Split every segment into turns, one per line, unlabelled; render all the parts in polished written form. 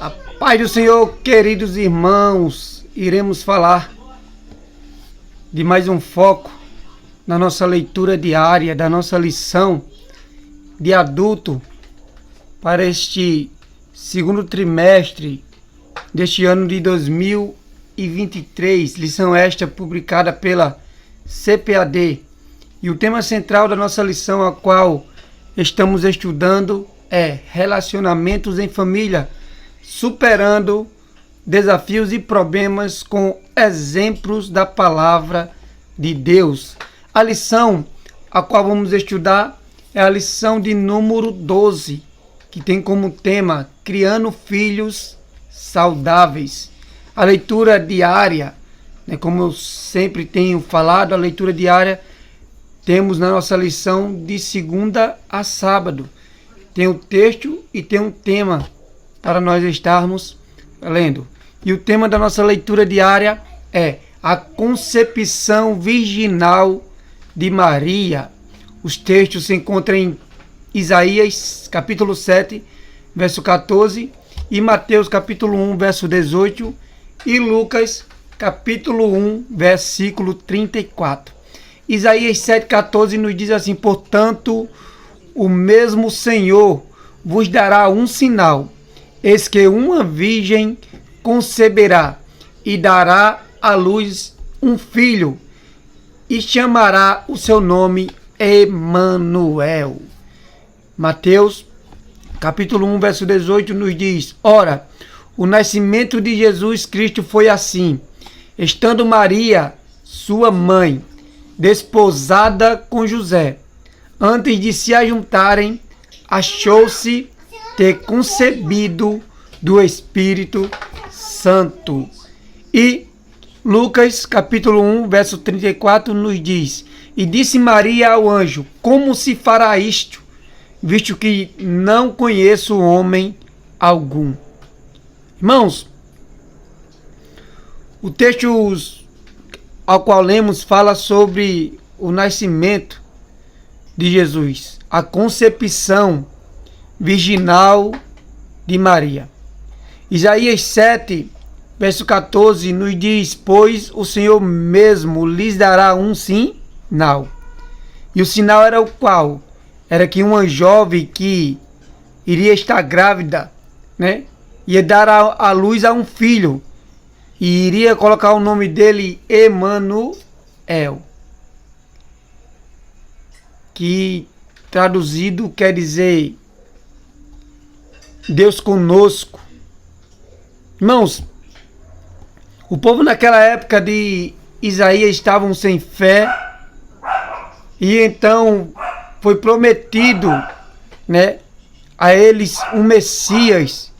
A paz do Senhor, queridos irmãos, iremos falar de mais um foco na nossa leitura diária, da nossa lição de adulto para este segundo trimestre deste ano de 2023, lição esta publicada pela CPAD. E o tema central da nossa lição, a qual estamos estudando, é relacionamentos em família, superando desafios e problemas com exemplos da palavra de Deus. A lição a qual vamos estudar é a lição de número 12, que tem como tema Criando Filhos Saudáveis. A leitura diária, como eu sempre tenho falado, a leitura diária temos na nossa lição de segunda a sábado. Tem o texto e tem um tema para nós estarmos lendo. E o tema da nossa leitura diária é a concepção virginal de Maria. Os textos se encontram em Isaías, capítulo 7, verso 14, e Mateus, capítulo 1, verso 18, e Lucas, capítulo 1, versículo 34. Isaías 7,14 nos diz assim: portanto, o mesmo Senhor vos dará um sinal, eis que uma virgem conceberá e dará à luz um filho, e chamará o seu nome Emanuel. Mateus, capítulo 1, verso 18 nos diz: ora, o nascimento de Jesus Cristo foi assim, estando Maria, sua mãe, desposada com José, antes de se ajuntarem, achou-se ter concebido do Espírito Santo. E Lucas, capítulo 1, verso 34, nos diz: e disse Maria ao anjo: como se fará isto, visto que não conheço homem algum? Irmãos, o texto ao qual lemos fala sobre o nascimento de Jesus, a concepção virginal de Maria. Isaías 7, verso 14 nos diz: pois o Senhor mesmo lhes dará um sinal. E o sinal era o qual? Era que uma jovem que iria estar grávida, ia dar à luz a um filho, e iria colocar o nome dele Emanuel, que traduzido quer dizer Deus conosco. Irmãos, o povo naquela época de Isaías estavam sem fé, e então foi prometido, a eles um Messias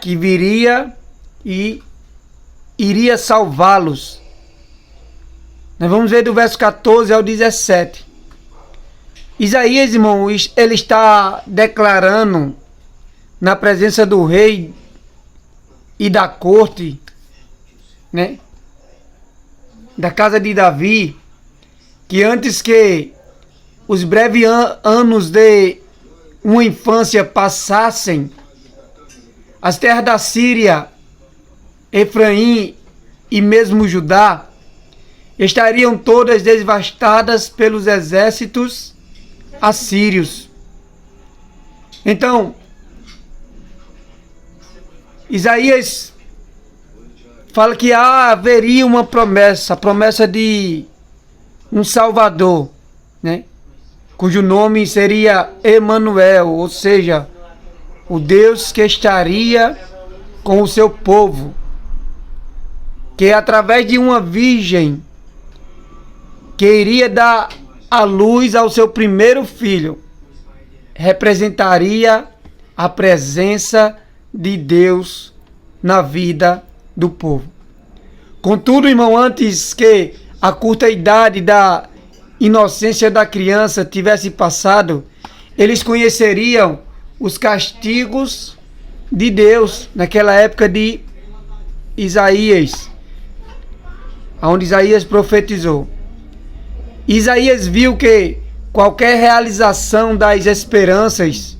que viria e iria salvá-los. Nós vamos ver do verso 14 ao 17. Isaías, irmãos, ele está declarando na presença do rei e da corte, da casa de Davi, que antes que os breves anos de uma infância passassem, as terras da Síria, Efraim e mesmo Judá estariam todas devastadas pelos exércitos assírios. Então, Isaías fala que haveria uma promessa, a promessa de um Salvador, cujo nome seria Emanuel, ou seja, o Deus que estaria com o seu povo, que através de uma virgem que iria dar a luz ao seu primeiro filho, representaria a presença de Deus na vida do povo. Contudo, irmão, antes que a curta idade da inocência da criança tivesse passado, eles conheceriam os castigos de Deus naquela época de Isaías, onde Isaías profetizou. Isaías viu que qualquer realização das esperanças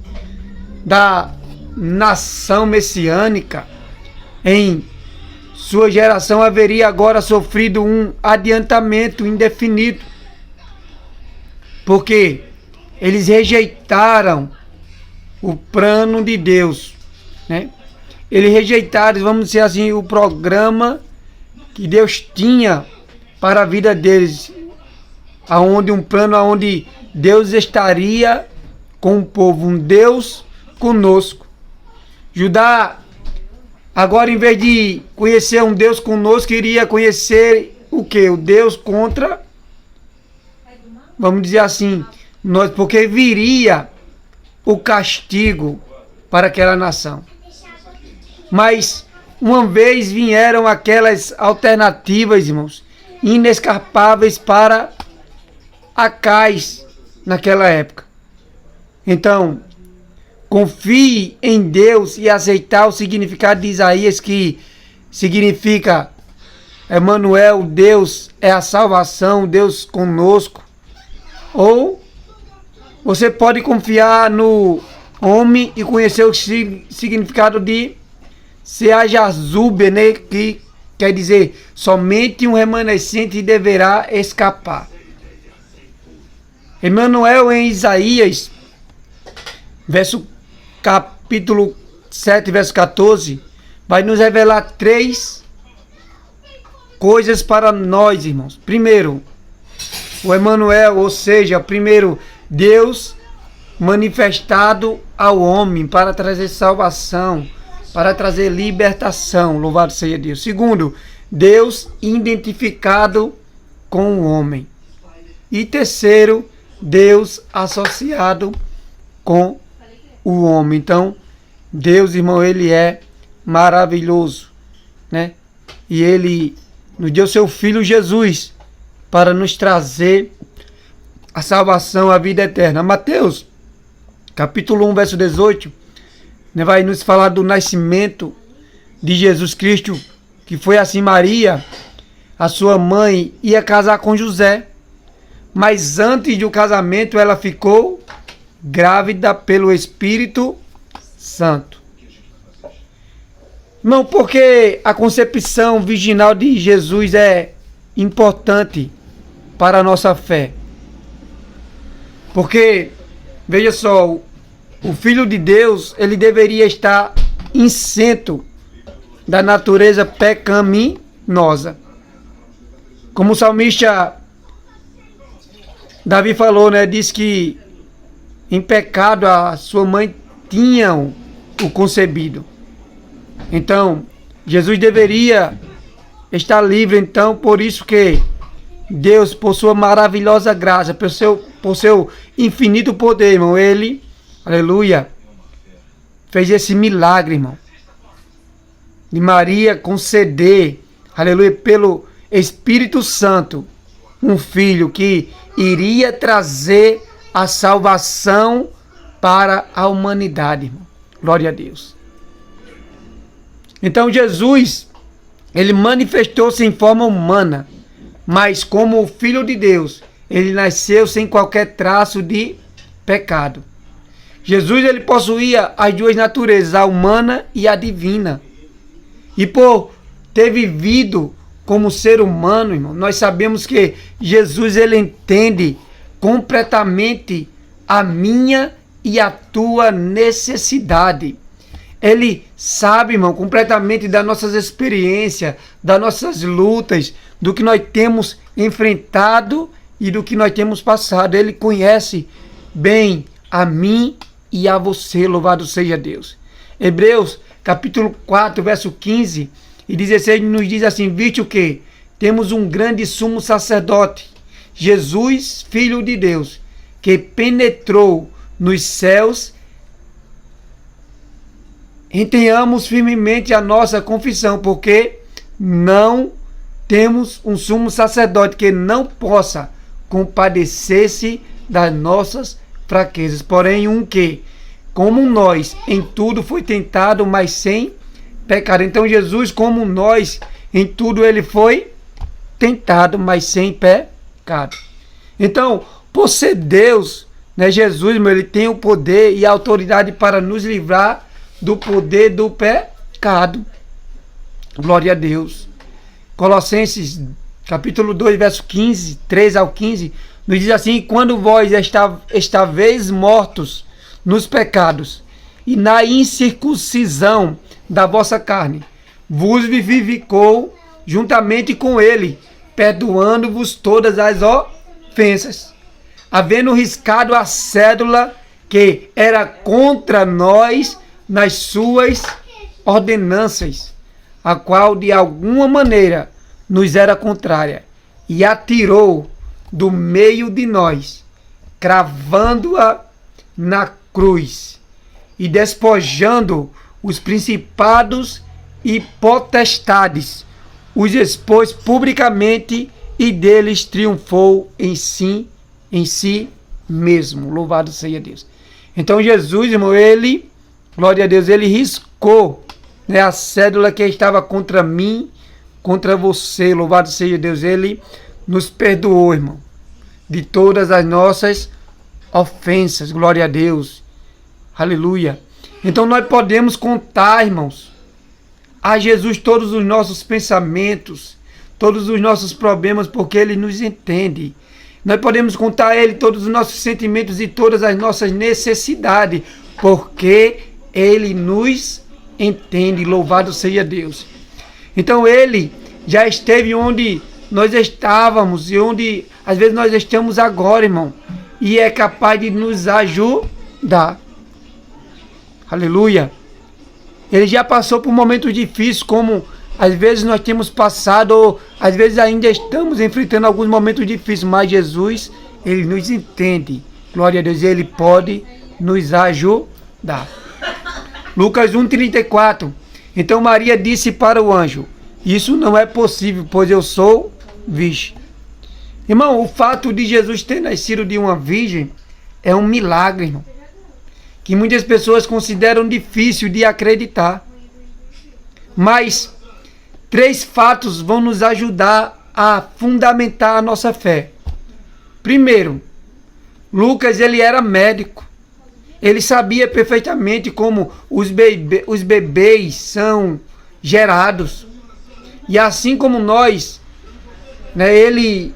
da nação messiânica, em sua geração haveria agora sofrido um adiantamento indefinido, porque eles rejeitaram o plano de Deus, né? Eles rejeitaram, vamos dizer assim, o programa que Deus tinha para a vida deles, aonde um plano aonde Deus estaria com o povo, um Deus conosco. Judá, agora, em vez de conhecer um Deus conosco, iria conhecer o quê? O Deus contra, vamos dizer assim, nós, porque viria o castigo para aquela nação. Mas uma vez vieram aquelas alternativas, irmãos, inescapáveis para Acais naquela época. Então, confie em Deus e aceitar o significado de Isaías, que significa Emanuel, Deus é a salvação, Deus conosco. Ou você pode confiar no homem e conhecer o significado de Seajazube, né? Que quer dizer, somente um remanescente deverá escapar. Emanuel, em Isaías, capítulo 7, verso 14, vai nos revelar 3 coisas para nós, irmãos. Primeiro, o Emanuel, ou seja, primeiro, Deus manifestado ao homem para trazer salvação, para trazer libertação, louvado seja Deus. Segundo, Deus identificado com o homem. E terceiro, Deus associado com o homem. Então, Deus, irmão, ele é maravilhoso, né? E ele nos deu seu Filho Jesus para nos trazer a salvação, a vida eterna. Mateus, capítulo 1, verso 18, né, vai nos falar do nascimento de Jesus Cristo, que foi assim: Maria, a sua mãe, ia casar com José, mas antes do casamento ela ficou grávida pelo Espírito Santo. Irmão, porque a concepção virginal de Jesus é importante para a nossa fé. Porque, veja só, o Filho de Deus, ele deveria estar isento da natureza pecaminosa. Como o salmista Davi falou, né? Diz que em pecado a sua mãe tinha o concebido. Então, Jesus deveria estar livre. Então, por isso que Deus, por sua maravilhosa graça, por seu infinito poder, irmão, ele, aleluia, fez esse milagre, irmão, de Maria conceder, aleluia, pelo Espírito Santo, um filho que iria trazer a salvação para a humanidade, irmão. Glória a Deus. Então Jesus, ele manifestou-se em forma humana, mas como o Filho de Deus, ele nasceu sem qualquer traço de pecado. Jesus, ele possuía as duas naturezas, a humana e a divina. E por ter vivido como ser humano, irmão, nós sabemos que Jesus, ele entende completamente a minha e a tua necessidade. Ele sabe, irmão, completamente das nossas experiências, das nossas lutas, do que nós temos enfrentado e do que nós temos passado. Ele conhece bem a mim e a você, louvado seja Deus. Hebreus, capítulo 4, verso 15 e 16, nos diz assim: viste o que? Temos um grande sumo sacerdote, Jesus, Filho de Deus, que penetrou nos céus. Entenhamos firmemente a nossa confissão, porque não temos um sumo sacerdote que não possa compadecer-se das nossas fraquezas, porém um que, como nós, em tudo foi tentado, mas sem pecado. Então Jesus, como nós, em tudo ele foi tentado, mas sem pecado. Então, por ser Deus, né, Jesus, ele tem o poder e a autoridade para nos livrar do poder do pecado. Glória a Deus. Colossenses capítulo 2, verso 15, 3 ao 15, nos diz assim: quando vós estáveis mortos nos pecados e na incircuncisão da vossa carne, vos vivificou juntamente com ele, perdoando-vos todas as ofensas, havendo riscado a cédula que era contra nós nas suas ordenanças, a qual de alguma maneira nos era contrária, e atirou do meio de nós, cravando-a na cruz, e despojando os principados e potestades, os expôs publicamente, e deles triunfou em si mesmo. Louvado seja Deus. Então Jesus, irmão, ele, glória a Deus, ele riscou, né, a cédula que estava contra mim, contra você. Louvado seja Deus. Ele nos perdoou, irmão, de todas as nossas ofensas. Glória a Deus. Aleluia. Então nós podemos contar, irmãos, a Jesus todos os nossos pensamentos, todos os nossos problemas, porque ele nos entende. Nós podemos contar a ele todos os nossos sentimentos e todas as nossas necessidades, porque ele nos entende. Louvado seja Deus. Então ele já esteve onde nós estávamos e onde às vezes nós estamos agora, irmão, e é capaz de nos ajudar. Aleluia. Ele já passou por momentos difíceis, como às vezes nós temos passado, ou às vezes ainda estamos enfrentando alguns momentos difíceis, mas Jesus, ele nos entende. Glória a Deus, ele pode nos ajudar. Lucas 1:34. Então Maria disse para o anjo: isso não é possível, pois eu sou virgem. Irmão, o fato de Jesus ter nascido de uma virgem é um milagre, irmão, que muitas pessoas consideram difícil de acreditar. Mas 3 fatos vão nos ajudar a fundamentar a nossa fé. Primeiro, Lucas, ele era médico. Ele sabia perfeitamente como os bebês são gerados. E assim como nós, né, ele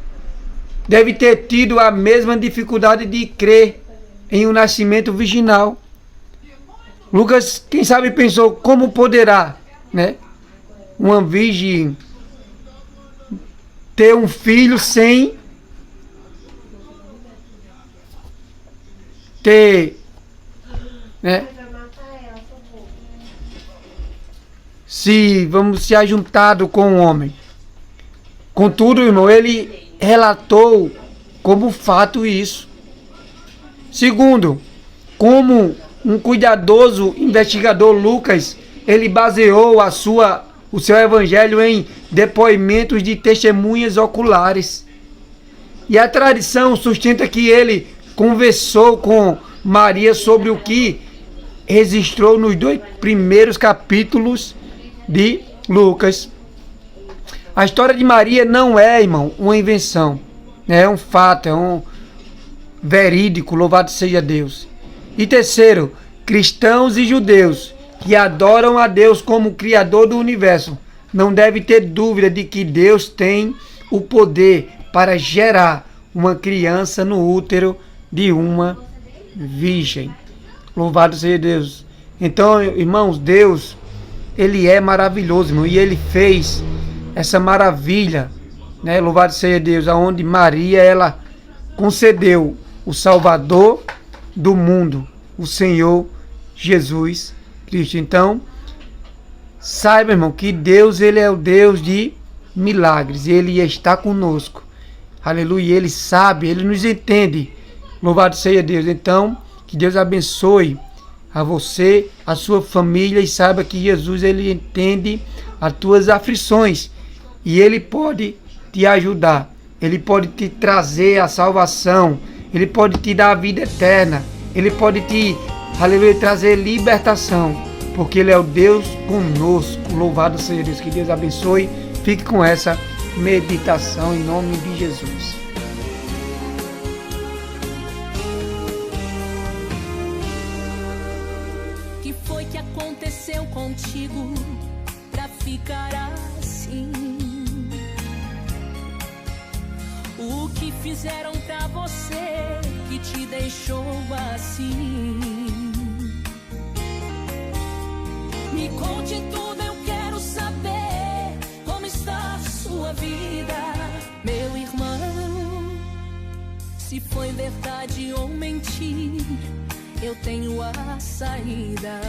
deve ter tido a mesma dificuldade de crer em um nascimento virginal. Lucas, quem sabe, pensou: como poderá, né, uma virgem ter um filho sem ter, né, se ajuntado com um homem. Contudo, irmão, ele relatou como fato isso. Segundo, como um cuidadoso investigador, Lucas, ele baseou o seu evangelho em depoimentos de testemunhas oculares. E a tradição sustenta que ele conversou com Maria sobre o que registrou nos 2 primeiros capítulos de Lucas. A história de Maria não é, irmão, uma invenção. É um fato, é um verídico. Louvado seja Deus. E terceiro, cristãos e judeus que adoram a Deus como Criador do universo não devem ter dúvida de que Deus tem o poder para gerar uma criança no útero de uma virgem. Louvado seja Deus. Então, irmãos, Deus, ele é maravilhoso, irmão, e ele fez essa maravilha, né? Louvado seja Deus, aonde Maria, ela concedeu o Salvador do mundo, o Senhor Jesus Cristo. Então, saiba, irmão, que Deus, ele é o Deus de milagres, ele está conosco. Aleluia, ele sabe, ele nos entende. Louvado seja Deus. Então, que Deus abençoe a você, a sua família, e saiba que Jesus, ele entende as tuas aflições e ele pode te ajudar. Ele pode te trazer a salvação. Ele pode te dar a vida eterna. Ele pode te, aleluia, trazer libertação, porque ele é o Deus conosco. Louvado seja Deus. Que Deus abençoe. Fique com essa meditação em nome de Jesus.
Que foi que aconteceu contigo pra ficar assim? O que fizeram pra você que te deixou assim? Me conte tudo, eu quero saber como está a sua vida, meu irmão. Se foi verdade ou mentira, eu tenho a saída.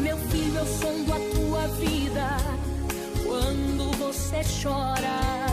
Meu filho, eu sondo a tua vida quando você chora.